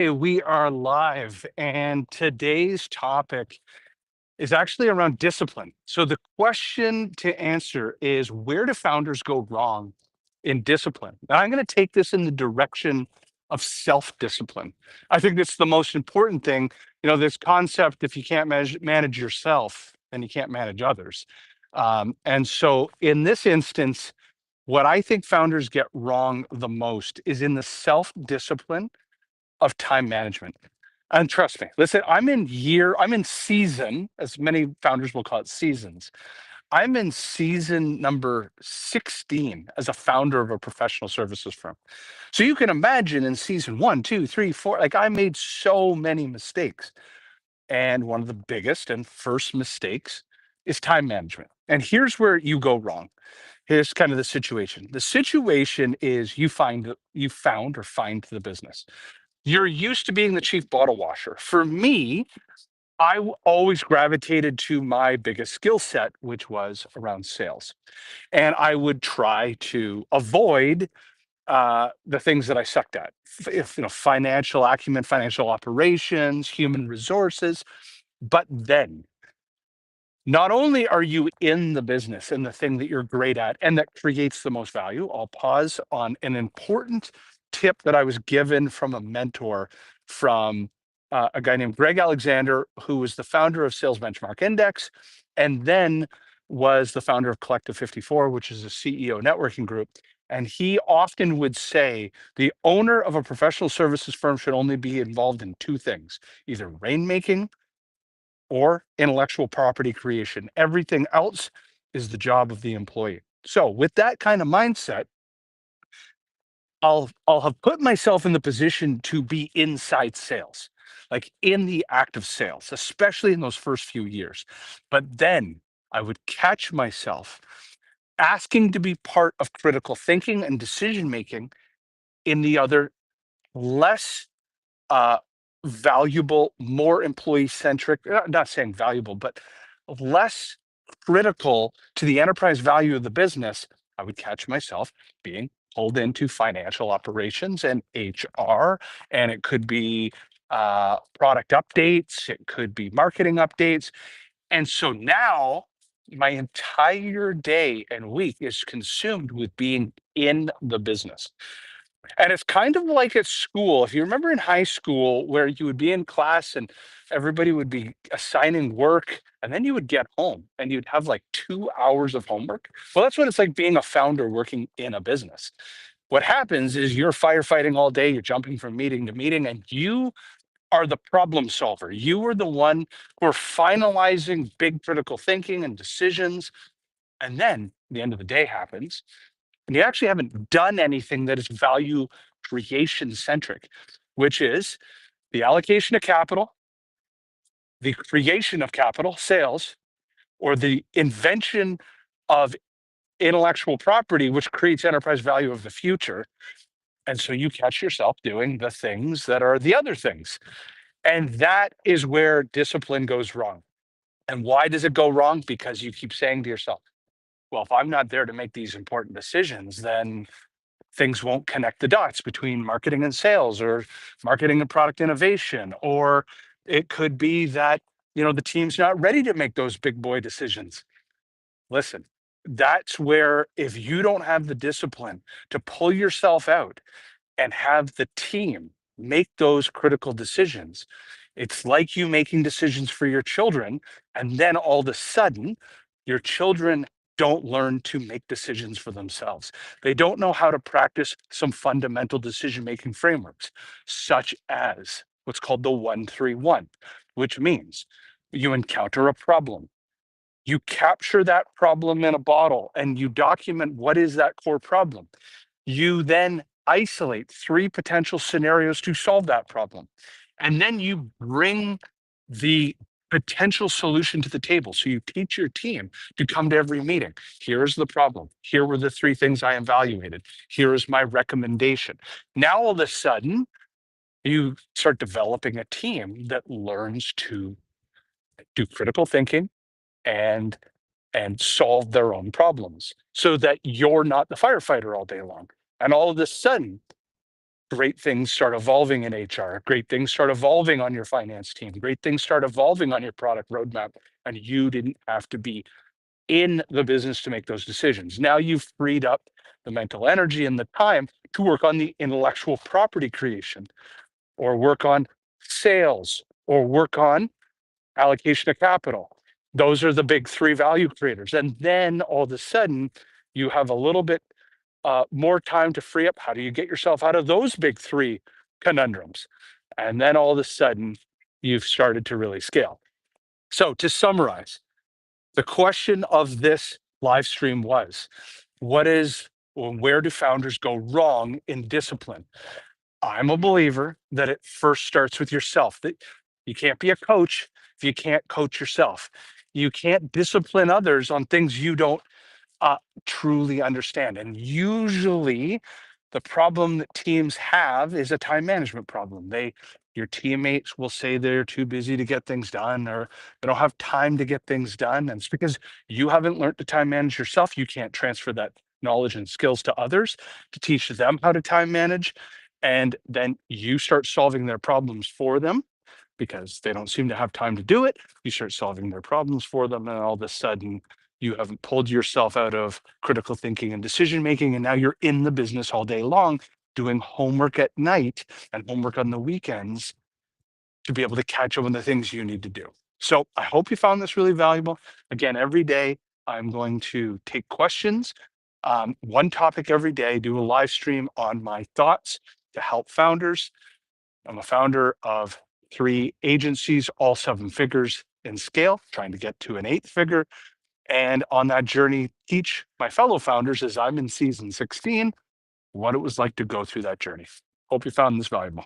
Hey, we are live, and today's topic is actually around discipline. So, the question to answer is, where do founders go wrong in discipline? Now, I'm going to take this in the direction of self discipline. I think that's the most important thing. This concept, if you can't manage yourself, then you can't manage others. And so, in this instance, what I think founders get wrong the most is in the self discipline of time management. And trust me, listen, I'm in season, as many founders will call it seasons. I'm in season number 16 as a founder of a professional services firm. So you can imagine in season one, two, three, four, like I made so many mistakes. And one of the biggest and first mistakes is time management. And here's where you go wrong. Here's kind of the situation. The situation is you found or find the business. You're used to being the chief bottle washer. For me, always gravitated to my biggest skill set, which was around sales. And I would try to avoid the things that I sucked at. If financial acumen, financial operations, human resources. But then, not only are you in the business and the thing that you're great at and that creates the most value, I'll pause on an important tip that I was given from a mentor from a guy named Greg Alexander, who was the founder of Sales Benchmark Index and then was the founder of Collective 54, which is a CEO networking group. And he often would say the owner of a professional services firm should only be involved in two things, either rainmaking or intellectual property creation. Everything else is the job of the employee. So with that kind of mindset, I'll have put myself in the position to be inside sales, like in the act of sales, especially in those first few years. But then I would catch myself asking to be part of critical thinking and decision making in the other less uh, valuable, more employee centric, not saying valuable, but less critical to the enterprise value of the business, I would catch myself being pulled into financial operations and HR. And it could be product updates, it could be marketing updates. And so now my entire day and week is consumed with being in the business. And it's kind of like at school. If you remember in high school where you would be in class and everybody would be assigning work, and then you would get home and you'd have like 2 hours of homework. Well, that's what it's like being a founder working in a business. What happens is you're firefighting all day, you're jumping from meeting to meeting, and you are the problem solver. You are the one who are finalizing big critical thinking and decisions. And then the end of the day happens and you actually haven't done anything that is value creation centric, which is the allocation of capital, the creation of capital, sales, or the invention of intellectual property, which creates enterprise value of the future. And so you catch yourself doing the things that are the other things. And that is where discipline goes wrong. And why does it go wrong? Because you keep saying to yourself, well, if I'm not there to make these important decisions, then things won't connect the dots between marketing and sales or marketing and product innovation. Or it could be that, the team's not ready to make those big boy decisions. Listen, that's where if you don't have the discipline to pull yourself out and have the team make those critical decisions, it's like you making decisions for your children. And then all of a sudden, your children don't learn to make decisions for themselves. They don't know how to practice some fundamental decision making frameworks, such as what's called the 1-3-1, which means you encounter a problem. You capture that problem in a bottle and you document what is that core problem. You then isolate three potential scenarios to solve that problem. And then you bring the potential solution to the table. So you teach your team to come to every meeting. Here is the problem. Here were the three things I evaluated. Here is my recommendation. Now, all of a sudden, you start developing a team that learns to do critical thinking and solve their own problems so that you're not the firefighter all day long. And all of a sudden, great things start evolving in HR. Great things start evolving on your finance team. Great things start evolving on your product roadmap. And you didn't have to be in the business to make those decisions. Now you've freed up the mental energy and the time to work on the intellectual property creation, or work on sales, or work on allocation of capital. Those are the big three value creators. And then all of a sudden, you have a little bit more time to free up. How do you get yourself out of those big three conundrums? And then all of a sudden, you've started to really scale. So to summarize, the question of this live stream was, what is, or where do founders go wrong in discipline? I'm a believer that it first starts with yourself, that you can't be a coach if you can't coach yourself. You can't discipline others on things you don't uh, truly understand. And usually, the problem that teams have is a time management problem. Your teammates will say they're too busy to get things done, or they don't have time to get things done. And it's because you haven't learned to time manage yourself. You can't transfer that knowledge and skills to others to teach them how to time manage. And then you start solving their problems for them because they don't seem to have time to do it. You start solving their problems for them, and all of a sudden, you haven't pulled yourself out of critical thinking and decision making. And now you're in the business all day long doing homework at night and homework on the weekends to be able to catch up on the things you need to do. So I hope you found this really valuable. Again, every day I'm going to take questions, one topic every day, do a live stream on my thoughts to help founders. I'm a founder of 3 agencies, all 7 figures in scale, trying to get to an 8th figure. And on that journey, teach my fellow founders, as I'm in season 16, what it was like to go through that journey. Hope you found this valuable.